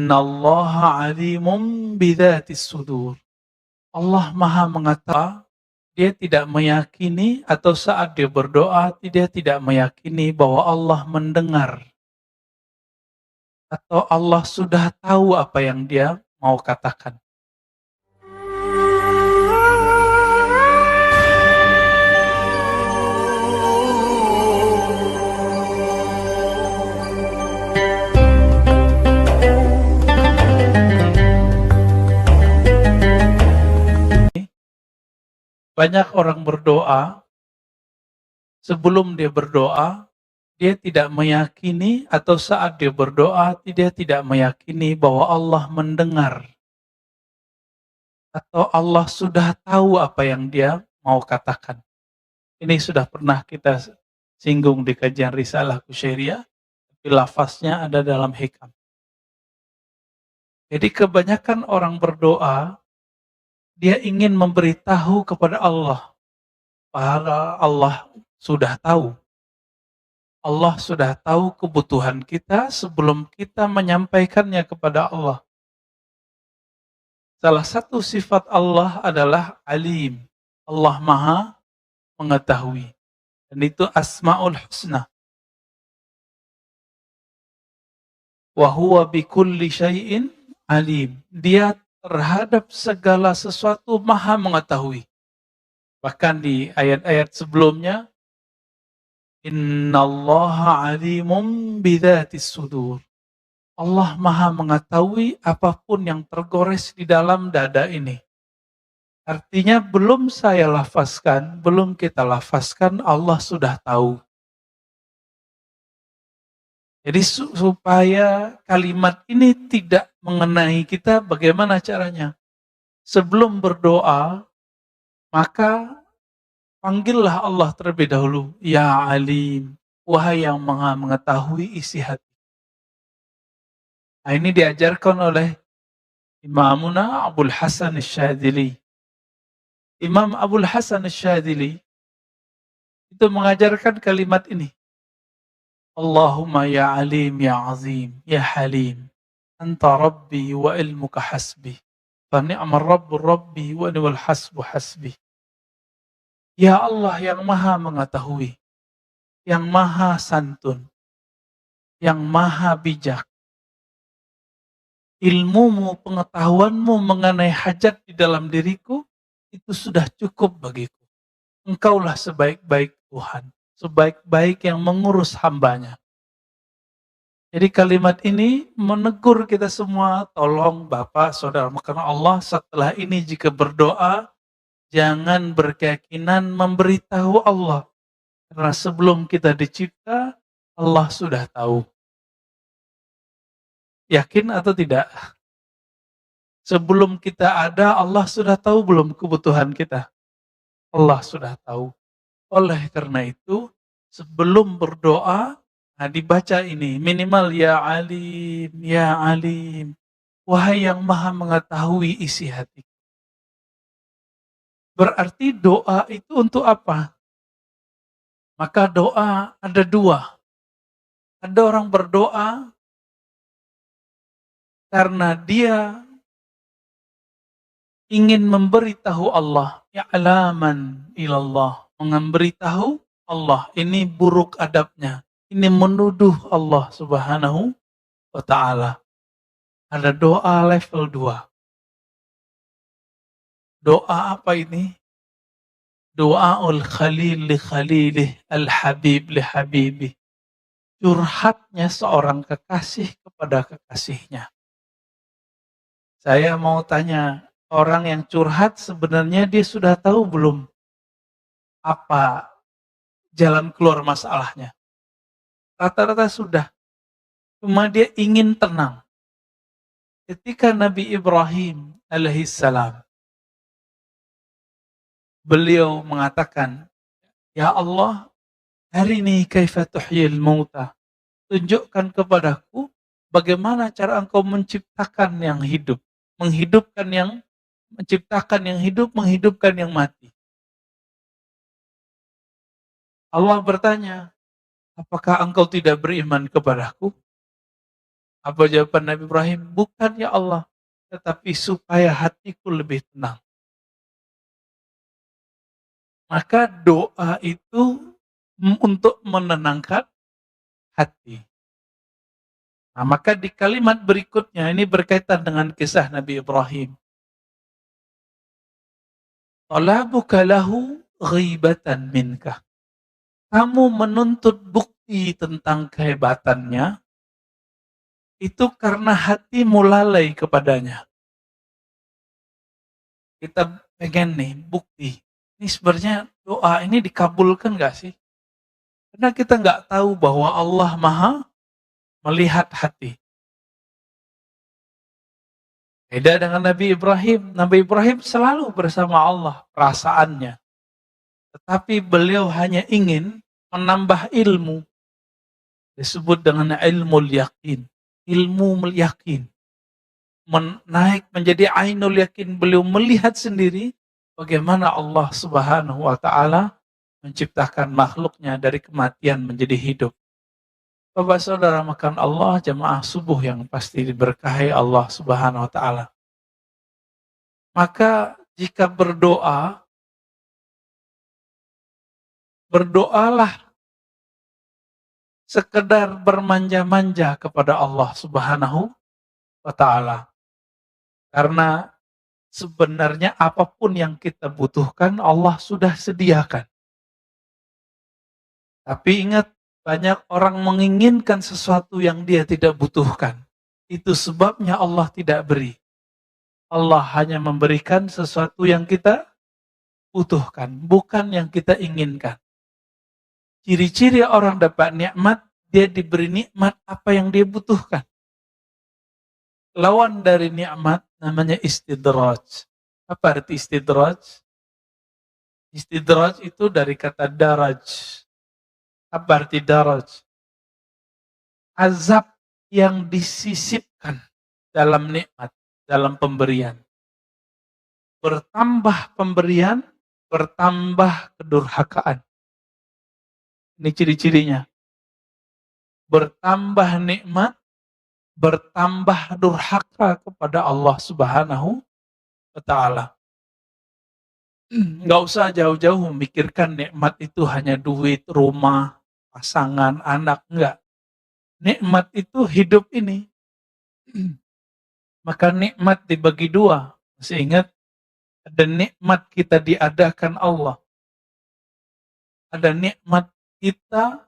Innallaha alimum bidzatis sudur. Allah Maha mengetahui, dia tidak meyakini atau saat dia berdoa dia tidak meyakini bahwa Allah mendengar atau Allah sudah tahu apa yang dia mau katakan. Banyak orang berdoa, sebelum dia berdoa, dia tidak meyakini atau saat dia berdoa dia tidak meyakini bahwa Allah mendengar atau Allah sudah tahu apa yang dia mau katakan. Ini sudah pernah kita singgung di kajian Risalah Kusyairiyah, tapi lafaznya ada dalam hikam. Jadi kebanyakan orang berdoa, dia ingin memberitahu kepada Allah, padahal Allah sudah tahu. Allah sudah tahu kebutuhan kita sebelum kita menyampaikannya kepada Allah. Salah satu sifat Allah adalah alim. Allah Maha mengetahui. Dan itu Asmaul Husna. Wa huwa bikulli syai'in alim. Dia terhadap segala sesuatu Maha mengetahui. Bahkan di ayat-ayat sebelumnya, Innallaha alimum bidzatis sudur. Allah Maha mengetahui apapun yang tergores di dalam dada ini. Artinya belum saya lafazkan, belum kita lafazkan, Allah sudah tahu. Jadi supaya kalimat ini tidak mengenai kita, bagaimana caranya? Sebelum berdoa, maka panggillah Allah terlebih dahulu. Ya Alim, wahai yang Maha mengetahui isi hati. Nah, ini diajarkan oleh Imamuna Abul Hasan Asy-Syadzili. Imam Abul Hasan Asy-Syadzili itu mengajarkan kalimat ini. Allahumma ya alim ya azim ya halim. Anta rabbi wa ilmuka hasbi. Fa ni'mar rabbu rabbi wa ni'mal hasbu hasbi. Ya Allah yang maha mengetahui, yang maha santun, yang maha bijak. Ilmumu, pengetahuanmu mengenai hajat di dalam diriku, itu sudah cukup bagiku. Engkaulah sebaik-baik Tuhan, sebaik-baik yang mengurus hambanya. Jadi kalimat ini menegur kita semua, tolong Bapak, Saudara, karena Allah setelah ini jika berdoa, jangan berkeyakinan memberitahu Allah. Karena sebelum kita dicipta, Allah sudah tahu. Yakin atau tidak? Sebelum kita ada, Allah sudah tahu belum kebutuhan kita? Allah sudah tahu. Oleh karena itu, sebelum berdoa, nah dibaca ini, minimal ya alim, wahai yang maha mengetahui isi hati. Berarti doa itu untuk apa? Maka doa ada dua. Ada orang berdoa karena dia ingin memberitahu Allah, ya'laman ilallah, memberitahu Allah, ini buruk adabnya, ini menuduh Allah Subhanahu wa ta'ala. Ada doa level 2. Doa apa ini? Doaul khalil li khalilih, al-habib li habibih. Curhatnya seorang kekasih kepada kekasihnya. Saya mau tanya, orang yang curhat sebenarnya dia sudah tahu belum apa jalan keluar masalahnya? Rata-rata sudah. Cuma dia ingin tenang. Ketika Nabi Ibrahim alaihissalam, beliau mengatakan, Ya Allah, arini kaifa tuhyil mauta. Tunjukkan kepadaku bagaimana cara engkau menciptakan yang hidup. Menciptakan yang hidup, menghidupkan yang mati. Allah bertanya, apakah engkau tidak beriman kepadaku? Apa jawaban Nabi Ibrahim? Bukan ya Allah, tetapi supaya hatiku lebih tenang. Maka doa itu untuk menenangkan hati. Nah, maka di kalimat berikutnya ini berkaitan dengan kisah Nabi Ibrahim. Talabuka lahu ghibatan minka. Kamu menuntut bukti tentang kehebatannya, itu karena hatimu lalai kepadanya. Kita pengen nih bukti. Ini sebenarnya doa ini dikabulkan gak sih? Karena kita nggak tahu bahwa Allah Maha melihat hati. Beda dengan Nabi Ibrahim. Nabi Ibrahim selalu bersama Allah perasaannya. Tetapi beliau hanya ingin menambah ilmu. Disebut dengan ilmu yakin. Ilmu yakin. Menaik menjadi ainul yakin. Beliau melihat sendiri bagaimana Allah Subhanahu wa ta'ala menciptakan makhluknya dari kematian menjadi hidup. Bapak saudara makan Allah, jamaah subuh yang pasti diberkahi Allah Subhanahu wa ta'ala. Maka jika berdoa, berdoalah sekedar bermanja-manja kepada Allah Subhanahu wa ta'ala. Karena sebenarnya apapun yang kita butuhkan Allah sudah sediakan. Tapi ingat, banyak orang menginginkan sesuatu yang dia tidak butuhkan. Itu sebabnya Allah tidak beri. Allah hanya memberikan sesuatu yang kita butuhkan, bukan yang kita inginkan. Ciri-ciri orang dapat nikmat, dia diberi nikmat apa yang dia butuhkan. Lawan dari nikmat namanya istidraj. Apa arti istidraj? Istidraj itu dari kata daraj. Apa arti daraj? Azab yang disisipkan dalam nikmat, dalam pemberian. Bertambah pemberian, bertambah kedurhakaan. Ini ciri-cirinya. Bertambah nikmat, bertambah durhaka kepada Allah Subhanahu wa ta'ala. Nggak usah jauh-jauh memikirkan nikmat itu hanya duit, rumah, pasangan, anak. Enggak. Nikmat itu hidup ini. Maka nikmat dibagi dua. Masih ingat? Ada nikmat kita diadakan Allah. Ada nikmat kita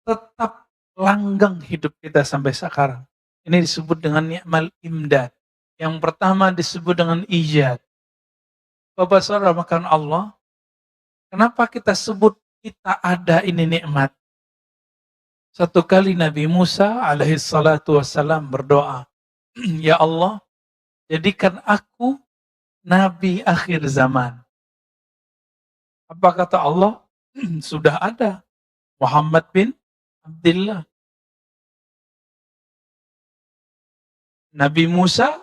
tetap langgeng hidup kita sampai sekarang. Ini disebut dengan nikmat imdad. Yang pertama disebut dengan ijad. Bapak saudara makan Allah, kenapa kita sebut kita ada ini nikmat? Satu kali Nabi Musa alaihi salatu wassalam berdoa, ya Allah, jadikan aku Nabi akhir zaman. Apa kata Allah? Sudah ada Muhammad bin Abdullah. Nabi Musa,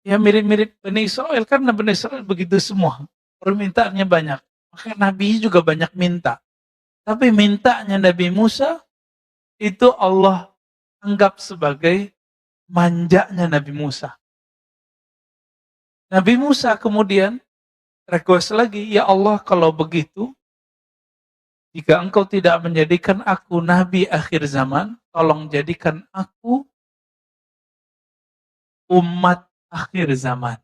ya mirip-mirip Bani Israel, karena Bani Israel begitu semua. Permintaannya banyak. Maka Nabi juga banyak minta. Tapi mintanya Nabi Musa, itu Allah anggap sebagai manjanya Nabi Musa. Nabi Musa kemudian request lagi, ya Allah kalau begitu, jika engkau tidak menjadikan aku Nabi akhir zaman, tolong jadikan aku umat akhir zaman.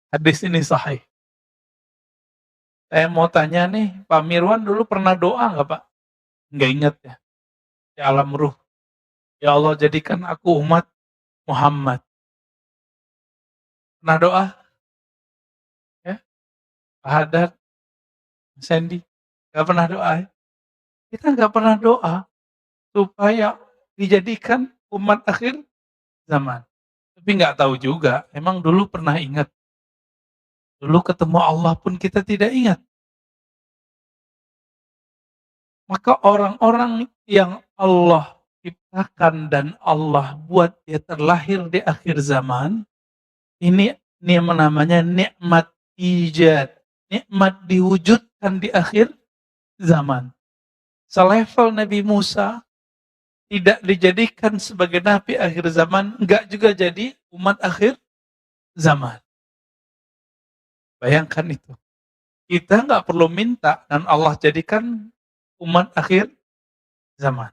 Hadis ini sahih. Saya mau tanya nih, Pak Mirwan dulu pernah doa nggak Pak? Nggak ingat ya. Di alam ruh. Ya Allah jadikan aku umat Muhammad. Pernah doa? Ya? Pak Haddad, Sandy, nggak pernah doa ya? Kita nggak pernah doa supaya dijadikan umat akhir zaman. Tapi nggak tahu juga, emang dulu pernah ingat. Dulu ketemu Allah pun kita tidak ingat. Maka orang-orang yang Allah ciptakan dan Allah buat dia terlahir di akhir zaman, ini yang namanya nikmat ijad, nikmat diwujudkan di akhir zaman. Selevel Nabi Musa, tidak dijadikan sebagai nabi akhir zaman, enggak juga jadi umat akhir zaman. Bayangkan itu. Kita nggak perlu minta dan Allah jadikan umat akhir zaman.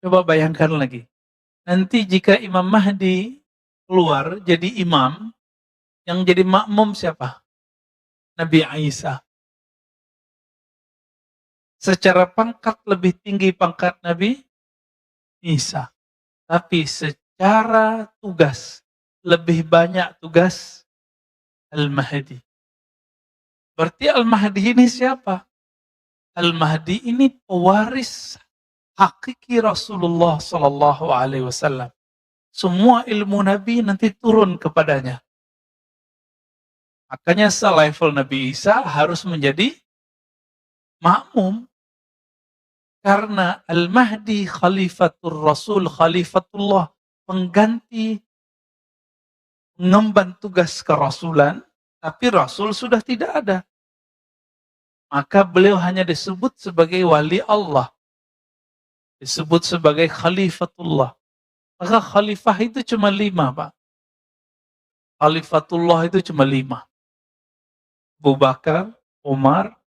Coba bayangkan lagi. Nanti jika Imam Mahdi keluar jadi imam, yang jadi makmum siapa? Nabi Isa. Secara pangkat lebih tinggi pangkat Nabi Isa. Tapi secara tugas, lebih banyak tugas Al-Mahdi. Berarti Al-Mahdi ini siapa? Al-Mahdi ini pewaris hakiki Rasulullah Sallallahu Alaihi Wasallam. Semua ilmu Nabi nanti turun kepadanya. Makanya selevel Nabi Isa harus menjadi makmum. Karena Al-Mahdi khalifatul Rasul, khalifatullah, pengganti mengemban tugas kerasulan, tapi Rasul sudah tidak ada. Maka beliau hanya disebut sebagai wali Allah. Disebut sebagai khalifatullah. Maka khalifah itu cuma 5, Pak. Khalifatullah itu cuma 5. Abu Bakar, Umar,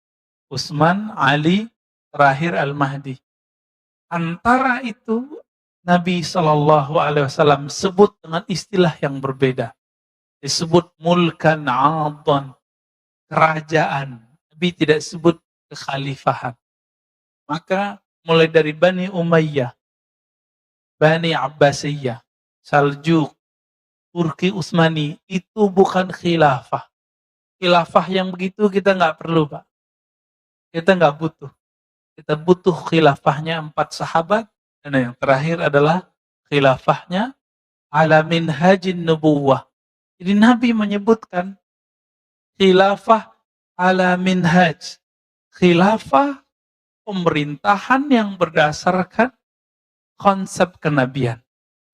Utsman, Ali, terakhir Al-Mahdi. Antara itu Nabi Shallallahu Alaihi Wasallam sebut dengan istilah yang berbeda. Disebut mulkan adhan, kerajaan. Nabi tidak sebut kekhalifahan. Maka mulai dari Bani Umayyah, Bani Abbasiyah, Saljuk, Turki Utsmani, itu bukan khilafah. Khilafah yang begitu kita nggak perlu, Pak. Kita nggak butuh. Kita butuh khilafahnya 4 sahabat, dan yang terakhir adalah khilafahnya ala minhajin nubuwah. Jadi Nabi menyebutkan khilafah ala minhaj. Khilafah pemerintahan yang berdasarkan konsep kenabian.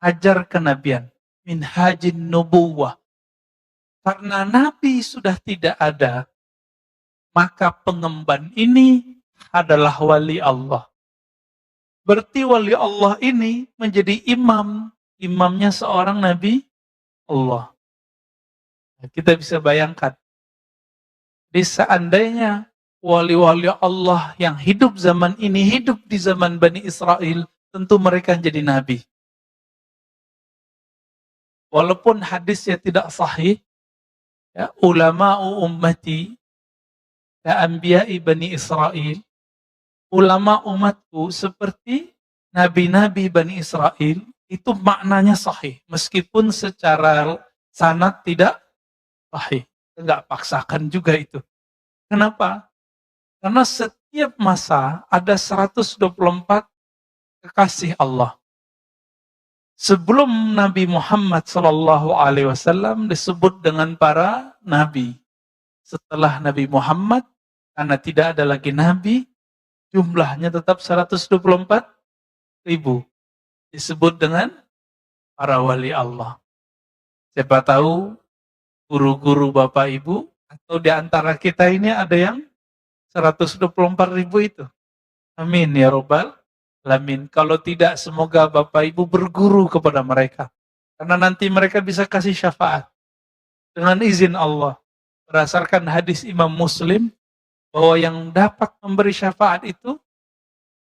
Ajar kenabian. Minhajin nubuwah. Karena Nabi sudah tidak ada, maka pengemban ini adalah wali Allah. Berarti wali Allah ini menjadi imam. Imamnya seorang Nabi Allah. Kita bisa bayangkan. Di seandainya wali-wali Allah yang hidup zaman ini, hidup di zaman Bani Israel, tentu mereka jadi Nabi. Walaupun hadisnya tidak sahih, ya, ulama'u ummati ya anbiya'i Bani Israel, ulama umatku seperti nabi-nabi Bani Israel, itu maknanya sahih. Meskipun secara sanad tidak sahih. Enggak paksakan juga itu. Kenapa? Karena setiap masa ada 124 kekasih Allah. Sebelum Nabi Muhammad SAW disebut dengan para nabi. Setelah Nabi Muhammad, karena tidak ada lagi nabi, jumlahnya tetap 124.000. Disebut dengan para wali Allah. Siapa tahu guru-guru Bapak Ibu, atau di antara kita ini ada yang 124.000 itu. Amin ya Rabbal Alamin. Kalau tidak, semoga Bapak Ibu berguru kepada mereka. Karena nanti mereka bisa kasih syafaat. Dengan izin Allah. Berdasarkan hadis Imam Muslim, bahwa yang dapat memberi syafaat itu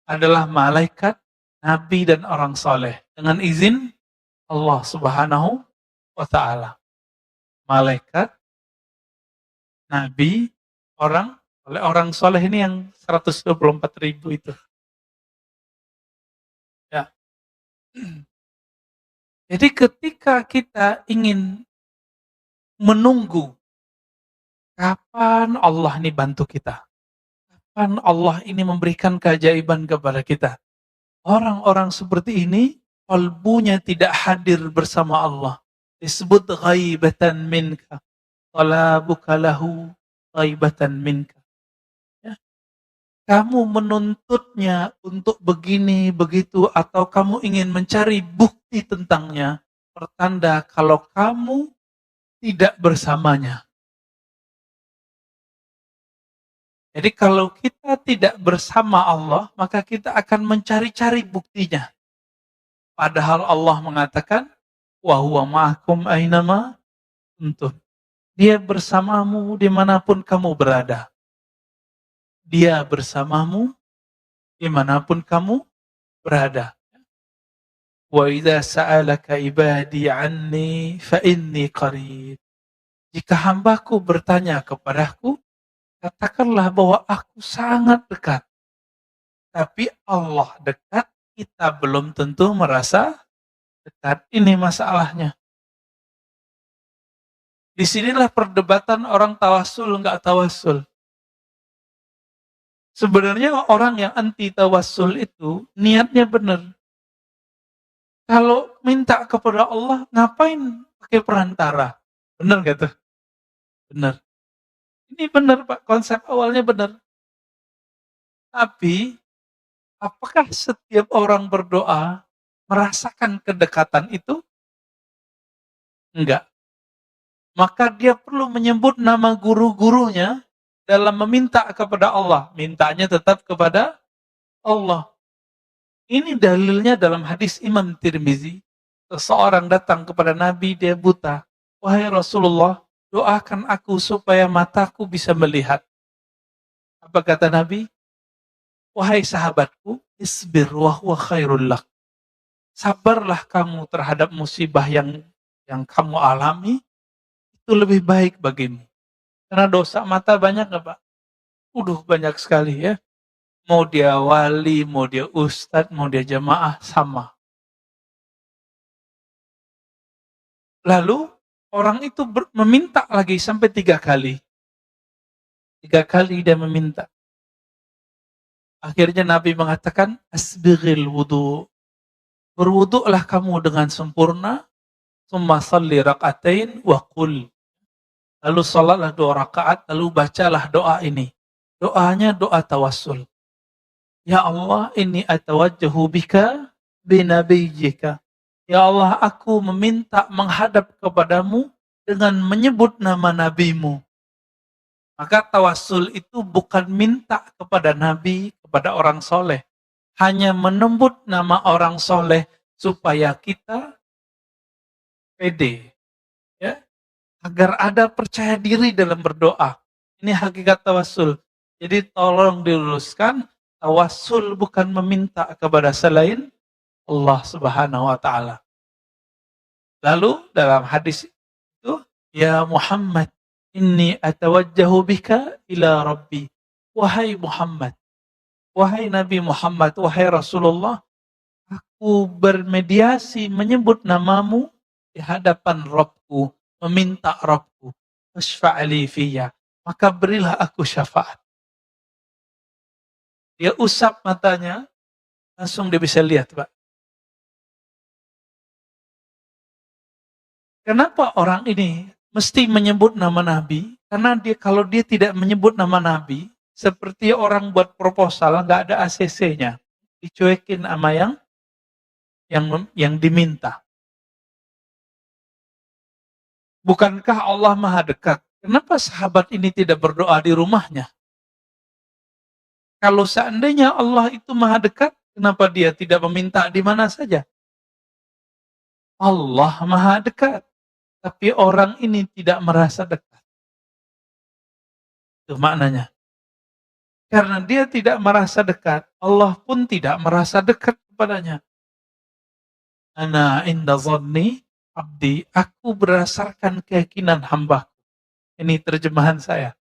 adalah malaikat, nabi, dan orang soleh. Dengan izin Allah Subhanahu wa Ta'ala. Malaikat, nabi, orang soleh ini yang 124.000 itu. Ya. Jadi ketika kita ingin menunggu kapan Allah ini bantu kita, kapan Allah ini memberikan keajaiban kepada kita, orang-orang seperti ini kalbunya tidak hadir bersama Allah. Disebut ghaibatan minka, talabuka lahu ghaibatan minka. Kamu menuntutnya untuk begini, begitu, atau kamu ingin mencari bukti tentangnya, pertanda kalau kamu tidak bersamanya. Jadi kalau kita tidak bersama Allah, maka kita akan mencari-cari buktinya. Padahal Allah mengatakan, wa huwa ma'akum ainama kuntum. Dia bersamamu dimanapun kamu berada. Dia bersamamu dimanapun kamu berada. Wa idza sa'alaka ibadi anni fa inni qarib. Jika hambaku bertanya kepadaku, katakanlah bahwa aku sangat dekat. Tapi Allah dekat, kita belum tentu merasa dekat. Ini masalahnya. Disinilah perdebatan orang tawasul nggak tawasul. Sebenarnya orang yang anti tawasul itu niatnya benar. Kalau minta kepada Allah, ngapain pakai perantara? Benar gak tuh? Benar. Ini benar Pak, konsep awalnya benar. Tapi, apakah setiap orang berdoa merasakan kedekatan itu? Enggak. Maka dia perlu menyebut nama guru-gurunya dalam meminta kepada Allah. Mintanya tetap kepada Allah. Ini dalilnya dalam hadis Imam Tirmizi. Seseorang datang kepada Nabi, dia buta. Wahai Rasulullah, doakan aku supaya mataku bisa melihat. Apa kata Nabi? Wahai sahabatku, isbir wa huwa khairul lak. Sabarlah kamu terhadap musibah yang kamu alami, itu lebih baik bagimu. Karena dosa mata banyak nggak Pak? Banyak sekali ya. Mau dia wali, mau dia ustadz, mau dia jamaah, sama. Lalu orang itu meminta lagi sampai 3 kali. 3 kali dia meminta. Akhirnya Nabi mengatakan, asbighil wudu. Berwuduklah kamu dengan sempurna, summa salli rak'atain wa qul. Lalu salatlah 2 rakaat, lalu bacalah doa ini. Doanya doa tawassul. Ya Allah, inni atawajjahu bika binabiyyika. Ya Allah, aku meminta menghadap kepadamu dengan menyebut nama nabimu. Maka tawassul itu bukan minta kepada nabi, kepada orang soleh. Hanya menyebut nama orang soleh supaya kita pede. Ya, agar ada percaya diri dalam berdoa. Ini hakikat tawassul. Jadi tolong diluruskan, tawassul bukan meminta kepada selain Allah Subhanahu wa taala. Lalu dalam hadis itu, ya Muhammad, inni atawajjahu bika ila Rabbi. Wahai Muhammad, wahai Nabi Muhammad, wahai Rasulullah, aku bermediasi menyebut namamu di hadapan Rabbku, meminta Rabbku, fasfa'li fiyya, maka berilah aku syafaat. Dia usap matanya, langsung dia bisa lihat, Pak. Kenapa orang ini mesti menyebut nama Nabi? Karena kalau dia tidak menyebut nama Nabi, seperti orang buat proposal, nggak ada ACC-nya. Dicuekin sama yang diminta. Bukankah Allah Maha Dekat? Kenapa sahabat ini tidak berdoa di rumahnya? Kalau seandainya Allah itu Maha Dekat, kenapa dia tidak meminta di mana saja? Allah Maha Dekat, tapi orang ini tidak merasa dekat. Itu maknanya. Karena dia tidak merasa dekat, Allah pun tidak merasa dekat kepadanya. Ana inda dhanni abdi, aku berdasarkan keyakinan hamba. Ini terjemahan saya.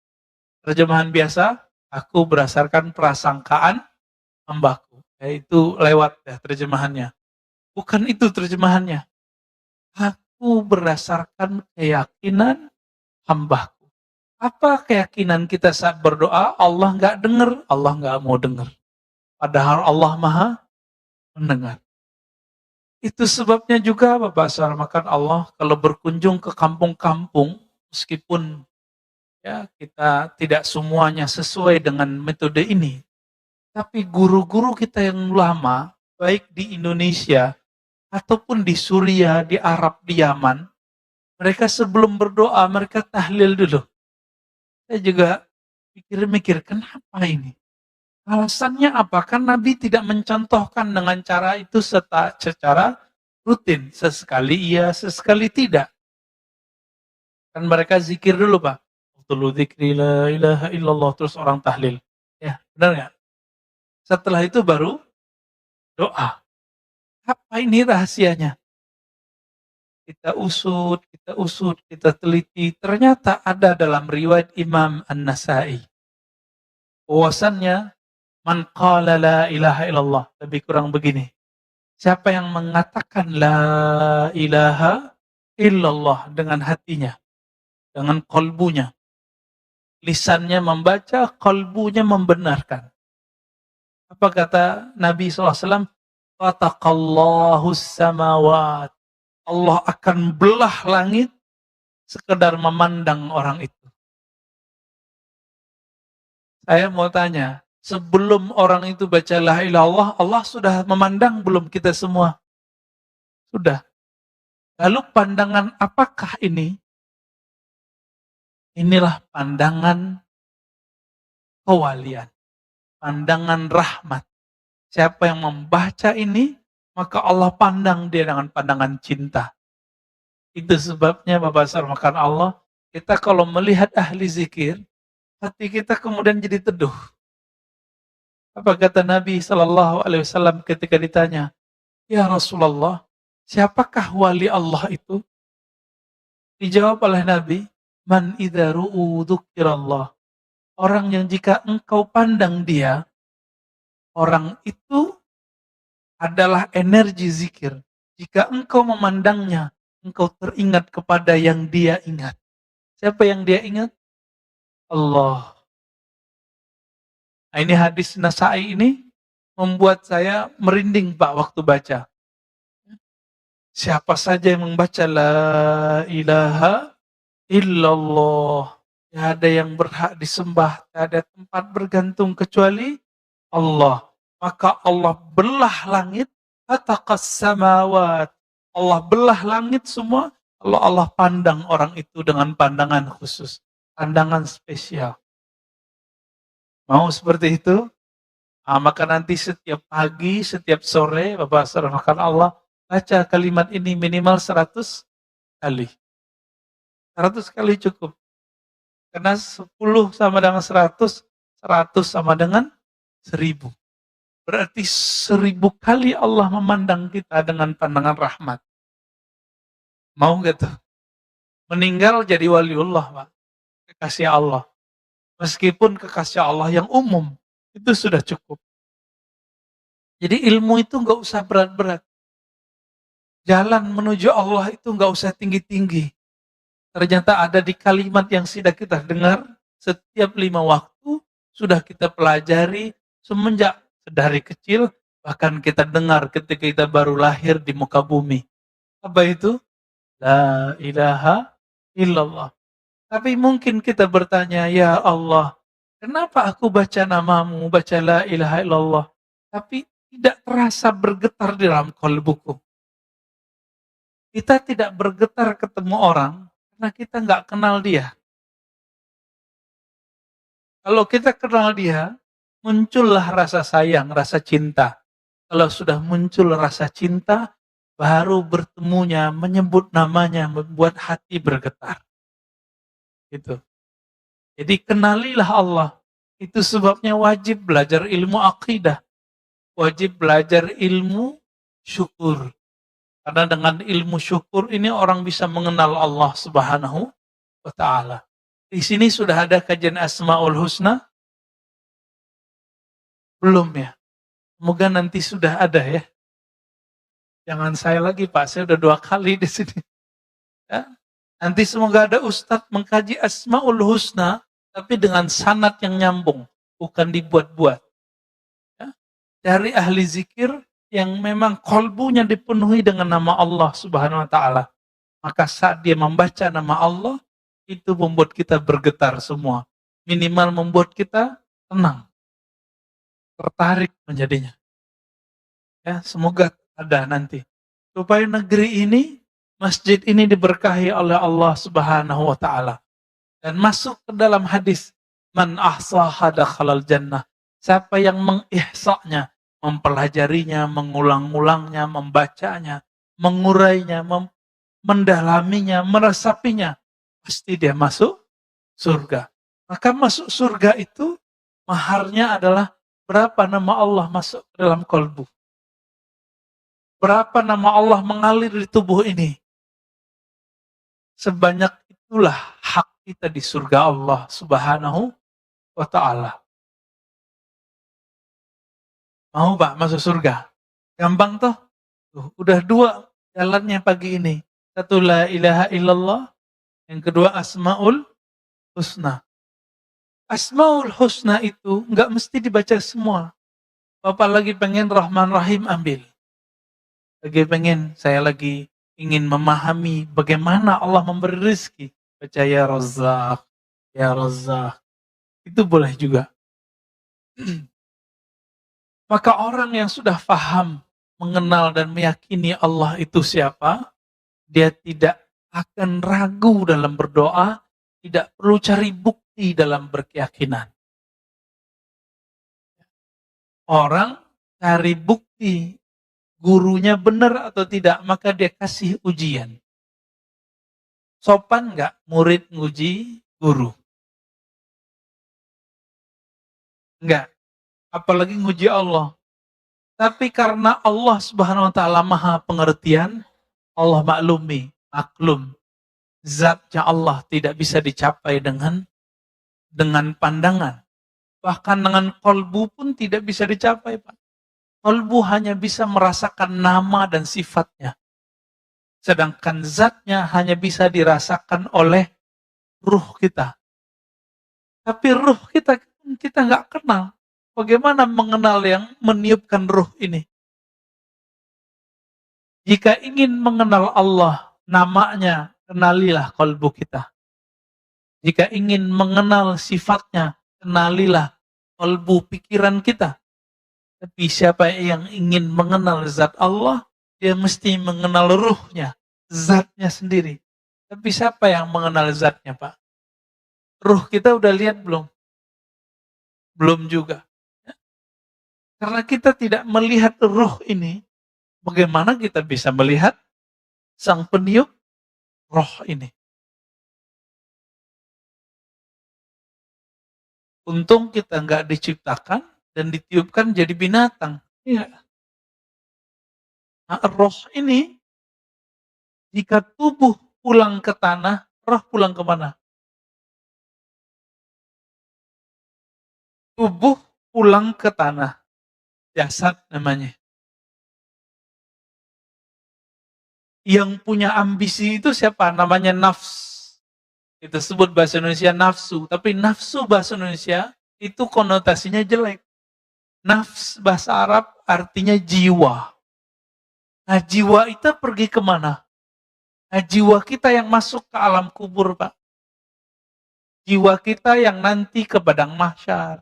Terjemahan biasa, aku berdasarkan prasangkaan hambaku. Itu lewat ya terjemahannya. Bukan itu terjemahannya. Aku berdasarkan keyakinan hambaku. Apa keyakinan kita saat berdoa? Allah nggak dengar, Allah nggak mau dengar. Padahal Allah Maha mendengar. Itu sebabnya juga Bapak Sarmakan Allah kalau berkunjung ke kampung-kampung, meskipun ya kita tidak semuanya sesuai dengan metode ini, tapi guru-guru kita yang lama, baik di Indonesia ataupun di Suriah, di Arab, di Yaman, mereka sebelum berdoa mereka tahlil dulu. Saya juga Mikir-mikir, kenapa ini? Alasannya apa? Kan Nabi tidak mencontohkan dengan cara itu secara rutin. Sesekali iya, sesekali tidak. Kan mereka zikir dulu, Pak. Tulu dzikri la ilaha illallah, terus orang tahlil. Ya, benar nggak? Setelah itu baru doa. Apa ini rahasianya? Kita usut, kita teliti. Ternyata ada dalam riwayat Imam An-Nasai. Bahwasannya, man qala la ilaha illallah. Lebih kurang begini. Siapa yang mengatakan la ilaha illallah dengan hatinya, dengan kolbunya. Lisannya membaca, kolbunya membenarkan. Apa kata Nabi SAW? Fataqallahu samawat. Allah akan belah langit sekedar memandang orang itu. Saya mau tanya, sebelum orang itu baca la ilaha illallah, Allah sudah memandang belum kita semua? Sudah. Lalu pandangan apakah ini? Inilah pandangan kewalian, pandangan rahmat. Siapa yang membaca ini, maka Allah pandang dia dengan pandangan cinta. Itu sebabnya Bapak Sarmakan Allah, kita kalau melihat ahli zikir, hati kita kemudian jadi teduh. Apa kata Nabi SAW ketika ditanya, ya Rasulullah, siapakah wali Allah itu? Dijawab oleh Nabi, man idza ru'u dzukirallah. Orang yang jika engkau pandang dia, orang itu adalah energi zikir. Jika engkau memandangnya, engkau teringat kepada yang dia ingat. Siapa yang dia ingat? Allah. Nah, ini hadis Nasai ini membuat saya merinding Pak waktu baca. Siapa saja yang membaca la ilaha illallah. Tidak ada yang berhak disembah, tidak ada tempat bergantung kecuali Allah. Maka Allah belah langit, fataqas samawat. Allah belah langit semua, kalau Allah pandang orang itu dengan pandangan khusus, pandangan spesial. Mau seperti itu? Nah, maka nanti setiap pagi, setiap sore, Bapak Sarmakan Allah, baca kalimat ini minimal 100 kali. 100 kali cukup. Karena 10 sama dengan 100, 100 sama dengan 1000. Berarti 1000 kali Allah memandang kita dengan pandangan rahmat. Mau gak tuh? Meninggal jadi waliullah, Pak. Kekasih Allah. Meskipun kekasih Allah yang umum, itu sudah cukup. Jadi ilmu itu gak usah berat-berat. Jalan menuju Allah itu gak usah tinggi-tinggi. Ternyata ada di kalimat yang sudah kita dengar setiap 5 waktu, sudah kita pelajari semenjak dari kecil, bahkan kita dengar ketika kita baru lahir di muka bumi. Apa itu? La ilaha illallah. Tapi mungkin kita bertanya, ya Allah, kenapa aku baca namamu, baca la ilaha illallah, tapi tidak terasa bergetar di dalam qalbuku. Kita tidak bergetar ketemu orang, karena kita nggak kenal dia. Kalau kita kenal dia, muncullah rasa sayang, rasa cinta. Kalau sudah muncul rasa cinta, baru bertemunya, menyebut namanya, membuat hati bergetar. Gitu. Jadi kenalilah Allah. Itu sebabnya wajib belajar ilmu akidah. Wajib belajar ilmu syukur. Karena dengan ilmu syukur ini orang bisa mengenal Allah Subhanahu wa ta'ala. Di sini sudah ada kajian Asmaul Husna? Belum ya? Semoga nanti sudah ada ya. Jangan saya lagi Pak, saya udah 2 kali di sini. Ya. Nanti semoga ada Ustadz mengkaji Asmaul Husna, tapi dengan sanad yang nyambung, bukan dibuat-buat. Ya. Dari ahli zikir yang memang kolbunya dipenuhi dengan nama Allah Subhanahu wa ta'ala. Maka saat dia membaca nama Allah, itu membuat kita bergetar semua. Minimal membuat kita tenang. Tertarik menjadinya. Ya, semoga ada nanti. Supaya negeri ini, masjid ini diberkahi oleh Allah Subhanahu wa ta'ala. Dan masuk ke dalam hadis, Man ahsaha dakhalal jannah. Siapa yang mengihsanya, mempelajarinya, mengulang-ulangnya, membacanya, mengurainya, mendalaminya, meresapinya, pasti dia masuk surga. Maka masuk surga itu maharnya adalah berapa nama Allah masuk ke dalam kolbu. Berapa nama Allah mengalir di tubuh ini. Sebanyak itulah hak kita di surga Allah Subhanahu wa ta'ala. Mau Pak masuk surga? Gampang toh? Udah dua jalannya pagi ini. Satu la ilaha illallah, yang kedua asmaul husna. Asmaul husna itu nggak mesti dibaca semua. Bapak lagi pengen Rahman Rahim, ambil. Saya lagi ingin memahami bagaimana Allah memberi rezeki. Baca ya Razzaq, ya Razzaq. Itu boleh juga. Maka orang yang sudah paham, mengenal dan meyakini Allah itu siapa, dia tidak akan ragu dalam berdoa, tidak perlu cari bukti dalam berkeyakinan. Orang cari bukti gurunya benar atau tidak, maka dia kasih ujian. Sopan nggak murid nguji guru? Enggak. Apalagi nguji Allah. Tapi karena Allah Subhanahu wa ta'ala maha pengertian, Allah maklum. Zatnya Allah tidak bisa dicapai dengan pandangan. Bahkan dengan kolbu pun tidak bisa dicapai, Pak. Kolbu hanya bisa merasakan nama dan sifatnya. Sedangkan zatnya hanya bisa dirasakan oleh ruh kita. Tapi ruh kita nggak kenal. Bagaimana mengenal yang meniupkan ruh ini? Jika ingin mengenal Allah, namanya, kenalilah kolbu kita. Jika ingin mengenal sifatnya, kenalilah kolbu pikiran kita. Tapi siapa yang ingin mengenal zat Allah, dia mesti mengenal ruhnya, zatnya sendiri. Tapi siapa yang mengenal zatnya, Pak? Ruh kita udah lihat belum? Belum juga. Karena kita tidak melihat ruh ini, bagaimana kita bisa melihat sang peniup roh ini? Untung kita nggak diciptakan dan ditiupkan jadi binatang. Iya. Nah, roh ini, jika tubuh pulang ke tanah, roh pulang kemana? Tubuh pulang ke tanah. Jasad namanya. Yang punya ambisi itu siapa? Namanya nafs. Kita sebut bahasa Indonesia nafsu. Tapi nafsu bahasa Indonesia itu konotasinya jelek. Nafs bahasa Arab artinya jiwa. Nah, jiwa itu pergi kemana? Nah, jiwa kita yang masuk ke alam kubur, Pak. Jiwa kita yang nanti ke padang mahsyar.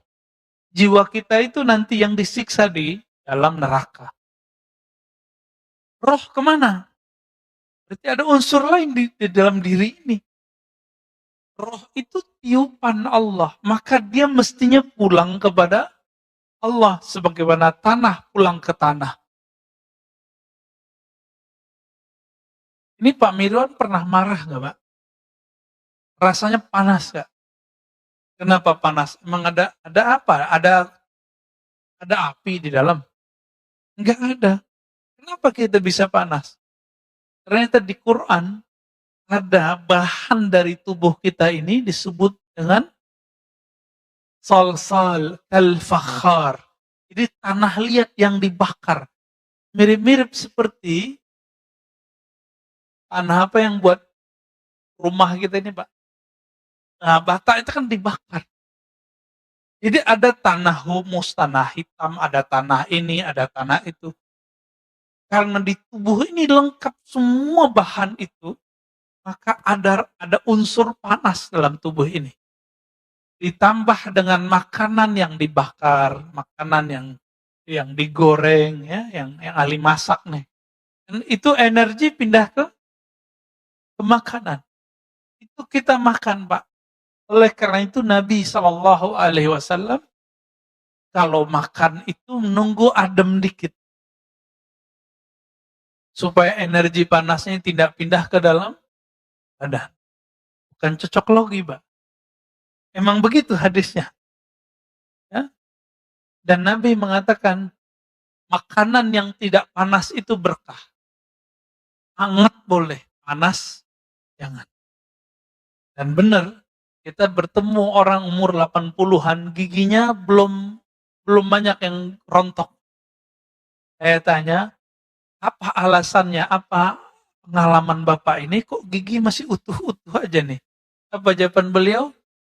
Jiwa kita itu nanti yang disiksa di dalam neraka. Roh kemana? Berarti ada unsur lain di dalam diri ini. Roh itu tiupan Allah. Maka dia mestinya pulang kepada Allah. Sebagaimana tanah pulang ke tanah. Ini Pak Mirwan pernah marah nggak, Pak? Rasanya panas nggak? Kenapa panas? Emang ada apa? Ada api di dalam? Enggak ada. Kenapa kita bisa panas? Ternyata di Quran ada bahan dari tubuh kita ini disebut dengan salsal al-fakhar. Jadi tanah liat yang dibakar. Mirip-mirip seperti tanah apa yang buat rumah kita ini, Pak. Nah, bata itu kan dibakar. Jadi ada tanah humus, tanah hitam, ada tanah ini, ada tanah itu. Karena di tubuh ini lengkap semua bahan itu, maka ada unsur panas dalam tubuh ini. Ditambah dengan makanan yang dibakar, makanan yang digoreng, ya, yang ahli masak nih. Dan itu energi pindah ke makanan. Itu kita makan, Pak. Oleh karena itu Nabi SAW kalau makan itu nunggu adem dikit. Supaya energi panasnya tidak pindah ke dalam badan. Bukan cocok logi, Pak. Emang begitu hadisnya. Ya? Dan Nabi mengatakan, makanan yang tidak panas itu berkah. Hangat boleh, panas jangan. Dan benar, kita bertemu orang umur 80-an, giginya belum banyak yang rontok. Saya tanya, apa alasannya, apa pengalaman Bapak ini kok gigi masih utuh-utuh aja nih? Apa jawaban beliau?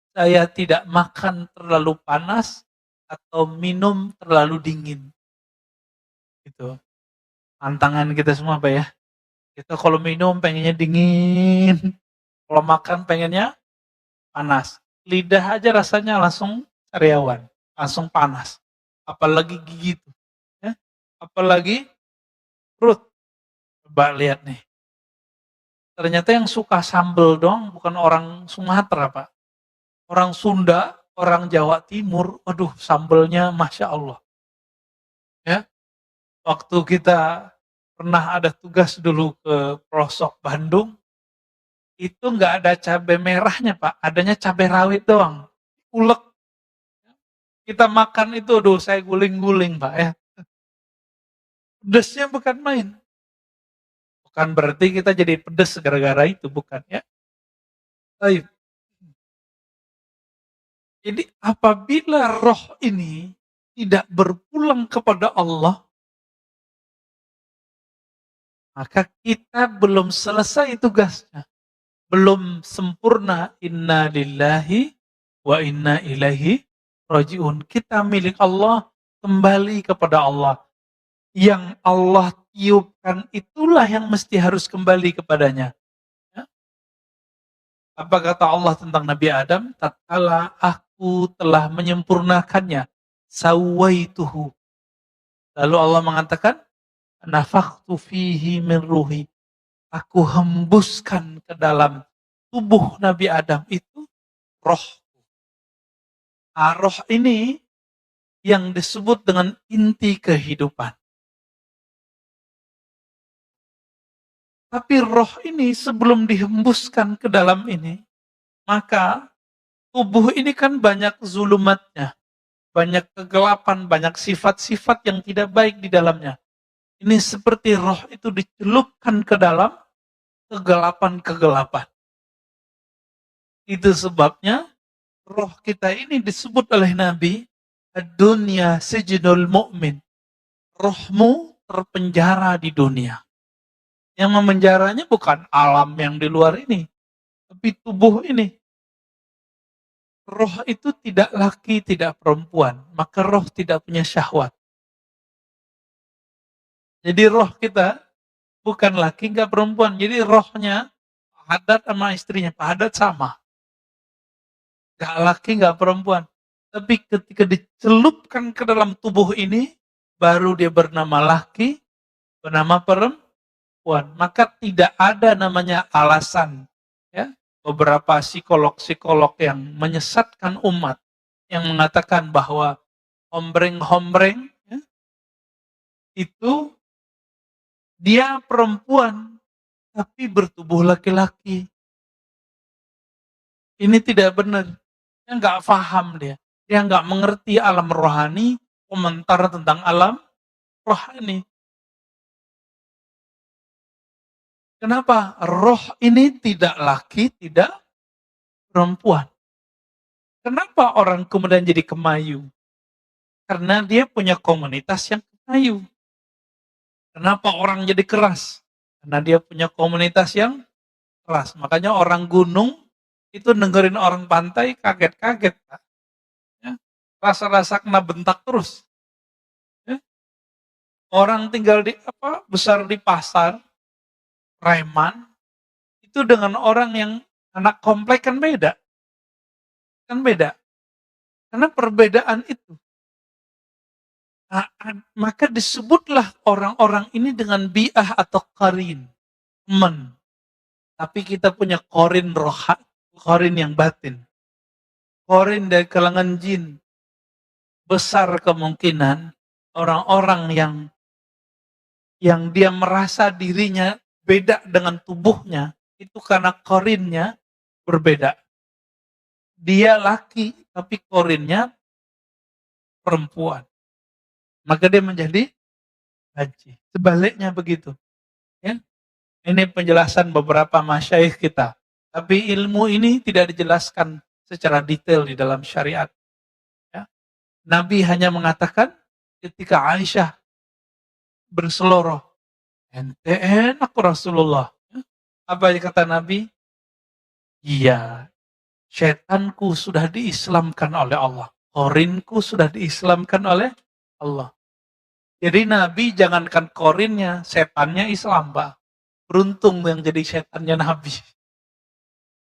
Saya tidak makan terlalu panas atau minum terlalu dingin. Gitu. Tantangan kita semua, Pak ya. Kita kalau minum pengennya dingin, kalau makan pengennya panas. Lidah aja rasanya langsung sariawan, langsung panas. Apalagi gigi itu. Ya. Apalagi perut. Coba lihat nih. Ternyata yang suka sambel dong bukan orang Sumatera, Pak. Orang Sunda, orang Jawa Timur, aduh sambelnya Masya Allah. Ya, waktu kita pernah ada tugas dulu ke pelosok Bandung, itu nggak ada cabai merahnya Pak, adanya cabai rawit doang. Ulek. Kita makan itu, aduh saya guling-guling Pak ya. Pedesnya bukan main. Bukan berarti kita jadi pedes gara-gara itu, bukan ya. Baik. Jadi apabila roh ini tidak berpulang kepada Allah, maka kita belum selesai tugasnya. Belum sempurna. Inna lillahi wa inna ilaihi rajiun. Kita milik Allah, kembali kepada Allah. Yang Allah tiupkan itulah yang mesti harus kembali kepadanya. Ya. Apa kata Allah tentang Nabi Adam? Tatkala aku telah menyempurnakannya, sawaituhu. Lalu Allah mengatakan, nafakhtu fihi min ruhi. Aku hembuskan ke dalam tubuh Nabi Adam itu roh. Nah, roh ini yang disebut dengan inti kehidupan. Tapi roh ini sebelum dihembuskan ke dalam ini, maka tubuh ini kan banyak zulumatnya, banyak kegelapan, banyak sifat-sifat yang tidak baik di dalamnya. Ini seperti roh itu dicelupkan ke dalam kegelapan-kegelapan. Itu sebabnya roh kita ini disebut oleh Nabi, dunia sijnul mu'min. Rohmu terpenjara di dunia. Yang memenjaranya bukan alam yang di luar ini, tapi tubuh ini. Roh itu tidak laki, tidak perempuan, maka roh tidak punya syahwat. Jadi roh kita bukan laki, nggak perempuan. Jadi rohnya padat sama istrinya, padat sama. Nggak laki, nggak perempuan. Tapi ketika dicelupkan ke dalam tubuh ini, baru dia bernama laki, bernama perempuan. Maka tidak ada namanya alasan. Ya, beberapa psikolog-psikolog yang menyesatkan umat, yang mengatakan bahwa hombreng-hombreng ya, itu dia perempuan tapi bertubuh laki-laki. Ini tidak benar. Dia nggak paham dia. Dia nggak mengerti alam rohani, komentar tentang alam rohani. Kenapa? Roh ini tidak laki, tidak perempuan. Kenapa orang kemudian jadi kemayu? Karena dia punya komunitas yang kemayu. Kenapa orang jadi keras? Karena dia punya komunitas yang keras. Makanya orang gunung itu dengerin orang pantai kaget-kaget. Ya. Rasa-rasa kena bentak terus. Ya. Orang tinggal besar di pasar, preman, itu dengan orang yang anak komplek kan beda. Kan beda. Karena perbedaan itu. Nah, maka disebutlah orang-orang ini dengan bi'ah atau qarin. Teman. Tapi kita punya qarin roha, qarin yang batin. Qarin dari kalangan jin. Besar kemungkinan orang-orang yang dia merasa dirinya beda dengan tubuhnya, itu karena qarinnya berbeda. Dia laki, tapi qarinnya perempuan. Maka dia menjadi haji. Sebaliknya begitu. Ya. Ini penjelasan beberapa masyayikh kita. Tapi ilmu ini tidak dijelaskan secara detail di dalam syariat. Ya. Nabi hanya mengatakan ketika Aisyah berseloroh, ente enak Rasulullah. Ya. Apa yang kata Nabi? Iya, setanku sudah diislamkan oleh Allah. Qorinku sudah diislamkan oleh Allah. Jadi Nabi jangankan korinnya, setannya Islam, Pak. Beruntung yang jadi setannya Nabi.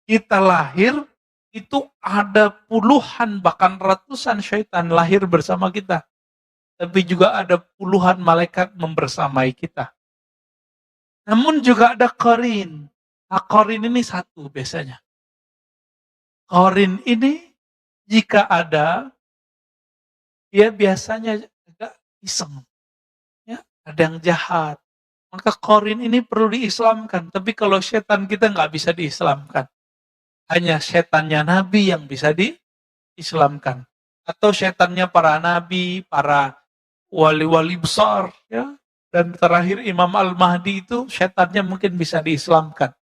Kita lahir, itu ada puluhan bahkan ratusan syaitan lahir bersama kita. Tapi juga ada puluhan malaikat membersamai kita. Namun juga ada qarin. Nah, qarin ini satu biasanya. Qarin ini jika ada, dia biasanya agak iseng. Ya, ada yang jahat. Maka qarin ini perlu diislamkan. Tapi kalau setan kita nggak bisa diislamkan. Hanya setannya Nabi yang bisa diislamkan. Atau setannya para nabi, para wali-wali besar. Ya. Dan terakhir Imam Al-Mahdi itu setannya mungkin bisa diislamkan.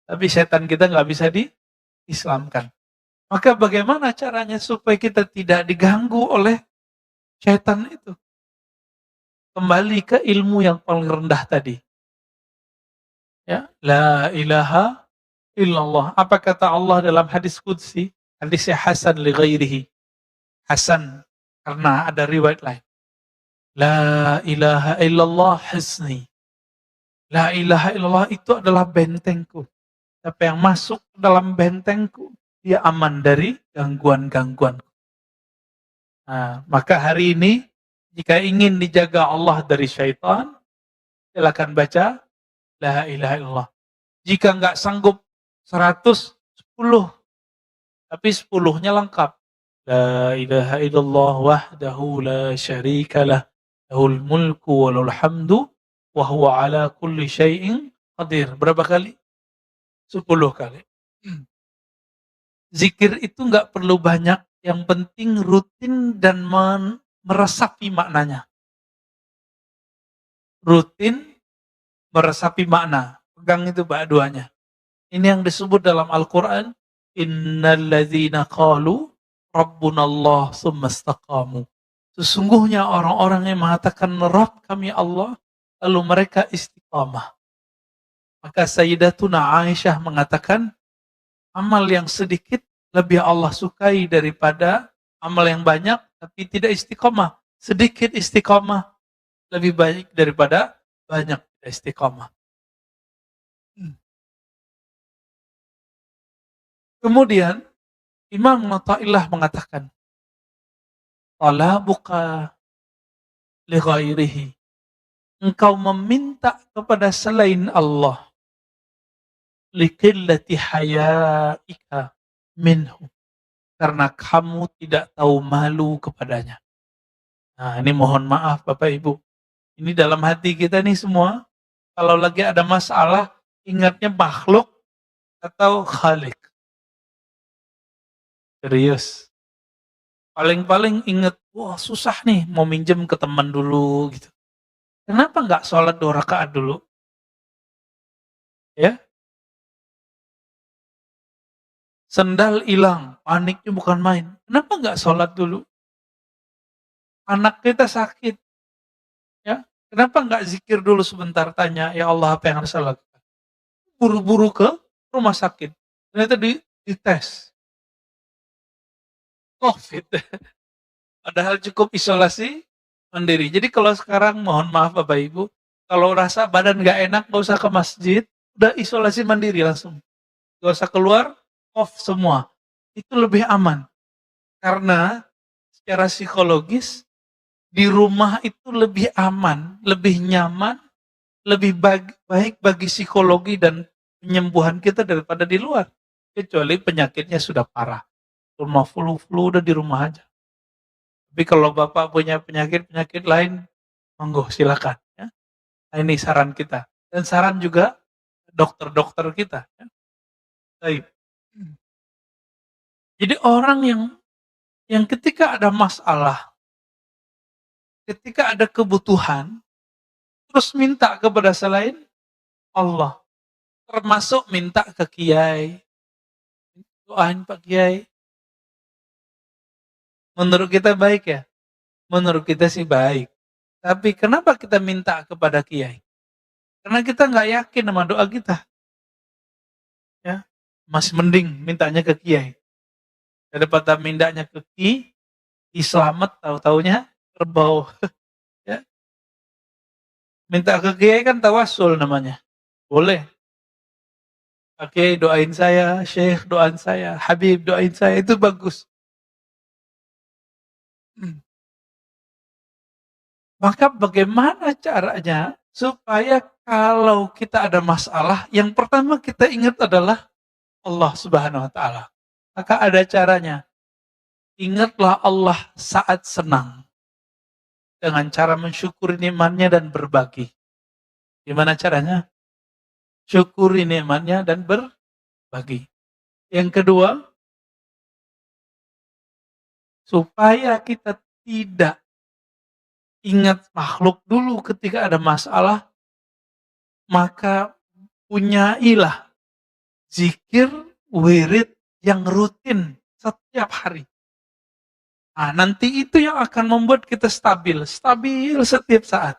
Tapi setan kita nggak bisa diislamkan. Maka bagaimana caranya supaya kita tidak diganggu oleh setan itu? Kembali ke ilmu yang paling rendah tadi. Ya, la ilaha illallah. Apa kata Allah dalam hadis qudsi? Hadisnya hasan li ghairihi. Hasan karena ada riwayat lain. La ilaha illallah hisni. La ilaha illallah itu adalah bentengku. Siapa yang masuk dalam bentengku, dia aman dari gangguan-gangguan. Nah, maka hari ini jika ingin dijaga Allah dari syaitan, silakan baca la ilaha illallah. Jika nggak sanggup 100, 10. Tapi 10-nya lengkap. La ilaha illallah wahdahu la syarikalah. Lahul mulku wa lahul hamdu. Wa huwa ala kulli syai'in qadir. Berapa kali? 10 kali. Zikir itu nggak perlu banyak. Yang penting rutin dan meresapi maknanya. Rutin meresapi makna. Pegang itu duanya. Ini yang disebut dalam Al-Quran. Innalladzina qalu Rabbunallah summa istaqamu. Sesungguhnya orang-orang yang mengatakan Rabb kami Allah, lalu mereka istiqamah. Maka Sayyidatuna Aisyah mengatakan, amal yang sedikit lebih Allah sukai daripada amal yang banyak tapi tidak istiqamah. Sedikit istiqamah lebih baik daripada banyak istiqamah. Kemudian Imam Athaillah mengatakan, talabuka li ghairihi. Engkau meminta kepada selain Allah, likillati hayaika minhu, karena kamu tidak tahu malu kepadanya. Nah, ini mohon maaf Bapak Ibu. Ini dalam hati kita nih semua, kalau lagi ada masalah, ingatnya makhluk atau khalik. Serius. Paling-paling ingat, wah susah nih, mau minjem ke teman dulu gitu. Kenapa nggak sholat 2 rakaat dulu? Ya, sendal hilang, paniknya bukan main. Kenapa nggak sholat dulu? Anak kita sakit, ya. Kenapa nggak zikir dulu sebentar, tanya, ya Allah apa yang harus saya lakukan? Buru-buru ke rumah sakit, ternyata dites COVID. Padahal cukup isolasi mandiri. Jadi kalau sekarang mohon maaf Bapak Ibu, kalau rasa badan nggak enak nggak usah ke masjid, udah isolasi mandiri langsung. Nggak usah keluar, off semua. Itu lebih aman. Karena secara psikologis di rumah itu lebih aman, lebih nyaman, lebih baik bagi psikologi dan penyembuhan kita daripada di luar. Kecuali penyakitnya sudah parah. Rumah flu udah di rumah aja. Tapi kalau Bapak punya penyakit-penyakit lain, monggo silakan ya. Nah, ini saran kita dan saran juga dokter-dokter kita ya. Baik. Jadi orang yang ketika ada masalah, ketika ada kebutuhan, terus minta kepada selain Allah, termasuk minta ke kiai, doain Pak Kiai. Menurut kita baik ya? Menurut kita sih baik. Tapi kenapa kita minta kepada kiai? Karena kita nggak yakin sama doa kita. Ya, masih mending mintanya ke kiai daripada mintanya ke ki selamat tahu-taunya kerbau. Ya, minta ke kiai kan tawasul namanya. Boleh. Pak Kiai doain saya, Syekh doain saya, Habib doain saya, itu bagus. Maka bagaimana caranya supaya kalau kita ada masalah, yang pertama kita ingat adalah Allah Subhanahu wa taala. Maka ada caranya. Ingatlah Allah saat senang dengan cara mensyukuri nikmatnya dan berbagi. Gimana caranya? Syukuri nikmatnya dan berbagi. Yang kedua, supaya kita tidak ingat makhluk dulu ketika ada masalah, maka punyailah zikir, wirid yang rutin setiap hari. Nah, nanti itu yang akan membuat kita stabil setiap saat.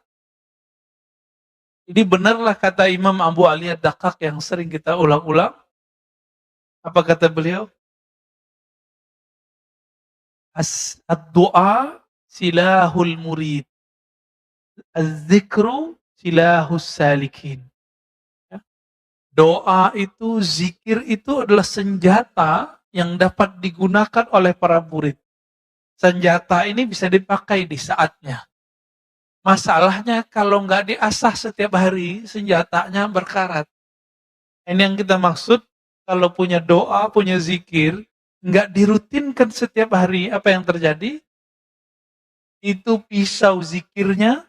Jadi benarlah kata Imam Abu Ali Ad-Daqqaq yang sering kita ulang-ulang. Apa kata beliau? Ad-du'a silahul murid. Az-zikru silahus salikin. Ya. Doa itu, zikir itu adalah senjata yang dapat digunakan oleh para murid. Senjata ini bisa dipakai di saatnya. Masalahnya kalau nggak diasah setiap hari, senjatanya berkarat. Ini yang kita maksud, kalau punya doa, punya zikir, nggak dirutinkan setiap hari, apa yang terjadi? Itu pisau zikirnya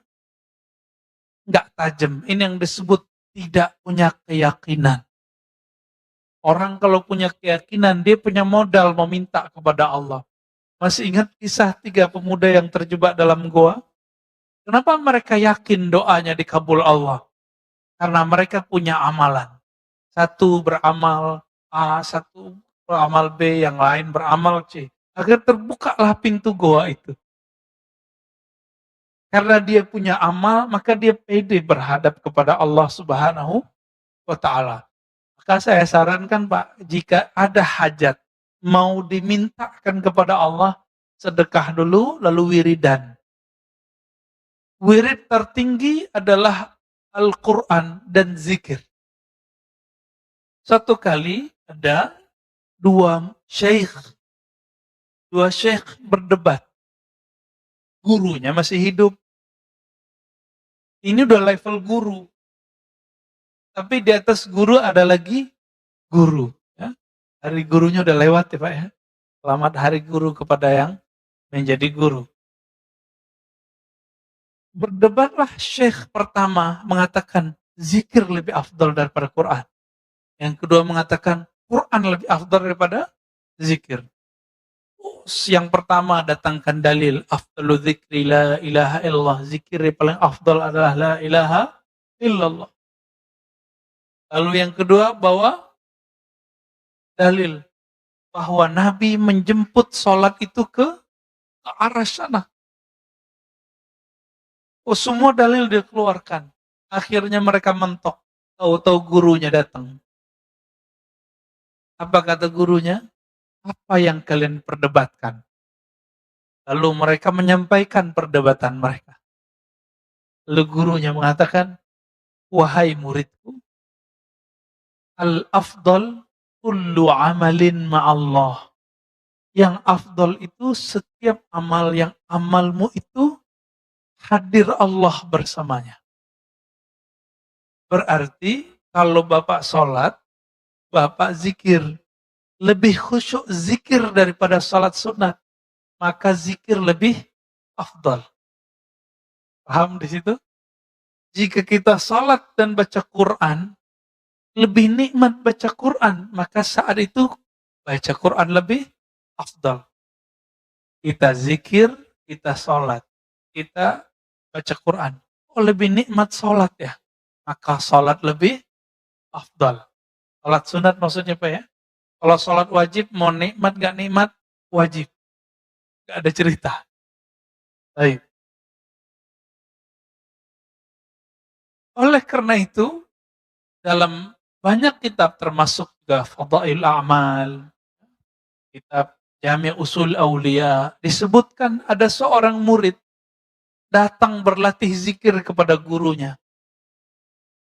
nggak tajam. Ini yang disebut tidak punya keyakinan. Orang kalau punya keyakinan, dia punya modal meminta kepada Allah. Masih ingat kisah 3 pemuda yang terjebak dalam goa? Kenapa mereka yakin doanya dikabul Allah? Karena mereka punya amalan. Satu beramal A, satu beramal B, yang lain beramal C. Agar terbukalah pintu goa itu. Karena dia punya amal, maka dia pede berhadap kepada Allah Subhanahu wa Ta'ala. Maka saya sarankan Pak, jika ada hajat, mau dimintakan kepada Allah, sedekah dulu, lalu wiridan. Wirid tertinggi adalah Al-Quran dan zikir. Satu kali ada dua syekh berdebat. Gurunya masih hidup. Ini udah level guru. Tapi di atas guru ada lagi guru. Ya. Hari gurunya udah lewat ya Pak ya. Selamat hari guru kepada yang menjadi guru. Berdebatlah syekh pertama mengatakan zikir lebih afdal daripada Quran. Yang kedua mengatakan Quran lebih afdal daripada zikir. Yang pertama datangkan dalil afdalu dzikri la ilaha illallah, zikir yang paling afdal adalah la ilaha illallah. Lalu yang kedua bawa dalil bahwa Nabi menjemput sholat itu ke arah sana. Semua dalil dikeluarkan. Akhirnya mereka mentok. Tahu-tahu gurunya datang. Apa kata gurunya? Apa yang kalian perdebatkan? Lalu mereka menyampaikan perdebatan mereka. Lalu gurunya mengatakan, wahai muridku, al-afdal kullu amalin ma'allah. Yang afdal itu setiap amal yang amalmu itu hadir Allah bersamanya. Berarti kalau Bapak sholat, Bapak zikir. lebih khusyuk zikir daripada salat sunat, maka zikir lebih afdal. Paham di situ? Jika kita salat dan baca Quran, lebih nikmat baca Quran, maka saat itu baca Quran lebih afdal. Kita zikir, kita salat, kita baca Quran. Oh, lebih nikmat salat ya, maka salat lebih afdal. Salat sunat maksudnya apa ya? Kalau salat wajib mau nikmat gak nikmat, wajib. Gak ada cerita. Baik. Oleh karena itu, dalam banyak kitab termasuk juga Fadail A'mal, kitab Jami' Usul Aulia, disebutkan ada seorang murid datang berlatih zikir kepada gurunya.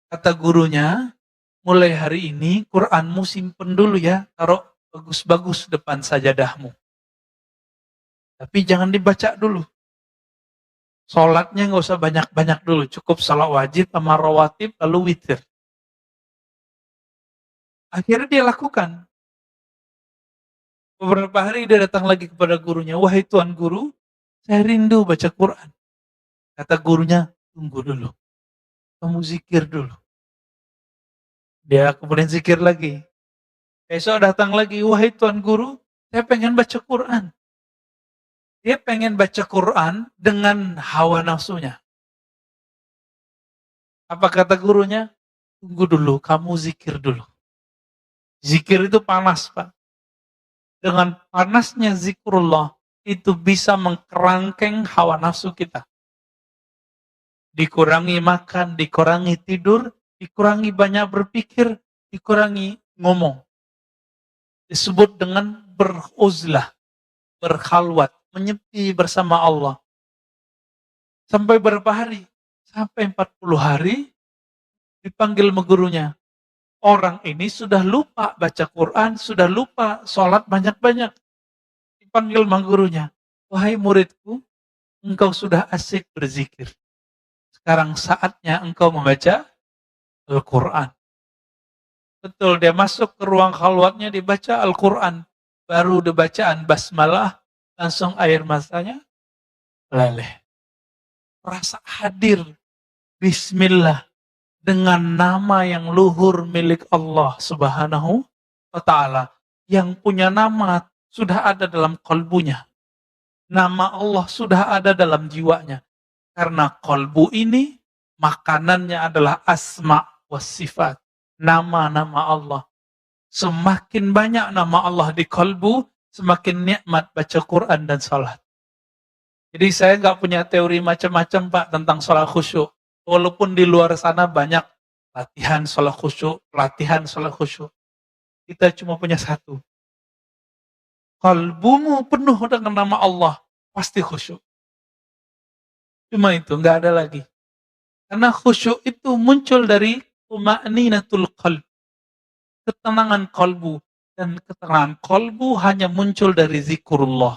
Kata gurunya, mulai hari ini Quranmu simpen dulu ya, taruh bagus-bagus depan sajadahmu. Tapi jangan dibaca dulu. Sholatnya nggak usah banyak-banyak dulu, cukup salat wajib sama rawatib lalu witir. Akhirnya dia lakukan. Beberapa hari dia datang lagi kepada gurunya, wahai Tuan Guru, saya rindu baca Quran. Kata gurunya, tunggu dulu, kamu zikir dulu. Dia kemudian zikir lagi. Besok datang lagi, wahai Tuan Guru, saya pengen baca Quran. Dia pengen baca Quran dengan hawa nafsunya. Apa kata gurunya? Tunggu dulu, kamu zikir dulu. Zikir itu panas, Pak. Dengan panasnya zikrullah, itu bisa mengkerangkeng hawa nafsu kita. Dikurangi makan, dikurangi tidur, dikurangi banyak berpikir, dikurangi ngomong. Disebut dengan beruzlah, berkhalwat, menyepi bersama Allah. Sampai berapa hari? Sampai 40 hari, dipanggil sama gurunya. Orang ini sudah lupa baca Quran, sudah lupa sholat banyak-banyak. Dipanggil sama gurunya. Wahai muridku, engkau sudah asik berzikir. Sekarang saatnya engkau membaca Al-Quran. Betul, dia masuk ke ruang khalwatnya, dibaca Al-Quran. Baru dibacaan basmalah, langsung air matanya meleleh. Rasa hadir, bismillah, dengan nama yang luhur milik Allah Subhanahu wa ta'ala. Yang punya nama sudah ada dalam kalbunya. Nama Allah sudah ada dalam jiwanya. Karena kalbu ini makanannya adalah asma wa sifat. Nama-nama Allah. Semakin banyak nama Allah di kalbu, semakin nikmat baca Quran dan salat. Jadi saya nggak punya teori macam-macam Pak tentang salat khusyuk. Walaupun di luar sana banyak latihan salat khusyuk, pelatihan salat khusyuk. Kita cuma punya satu. Kalbumu penuh dengan nama Allah, pasti khusyuk. Cuma itu, nggak ada lagi. Karena khusyuk itu muncul dari tuma'ninatul qalb. Ketenangan kalbu. Dan ketenangan kalbu hanya muncul dari zikrullah.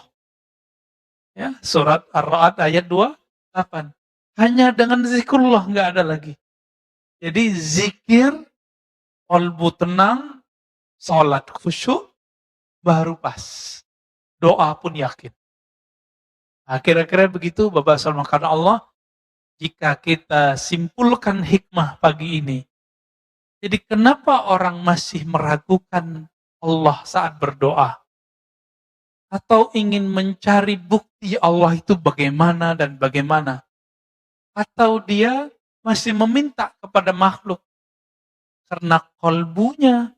Ya, surat Ar-Ra'd ayat 28. Hanya dengan zikrullah, nggak ada lagi. Jadi zikir, kalbu tenang, salat khusyuk, baru pas. Doa pun yakin. Nah, kira-kira begitu Bapak Salman Allah. Jika kita simpulkan hikmah pagi ini. Jadi kenapa orang masih meragukan Allah saat berdoa? Atau ingin mencari bukti Allah itu bagaimana dan bagaimana? Atau dia masih meminta kepada makhluk? Karena kalbunya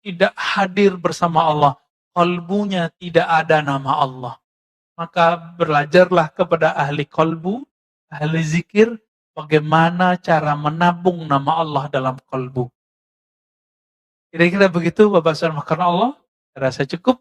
tidak hadir bersama Allah. Kalbunya tidak ada nama Allah. Maka belajarlah kepada ahli kalbu, ahli zikir, bagaimana cara menabung nama Allah dalam kalbu. Kira-kira begitu Bapak Salman Allah. Saya rasa cukup.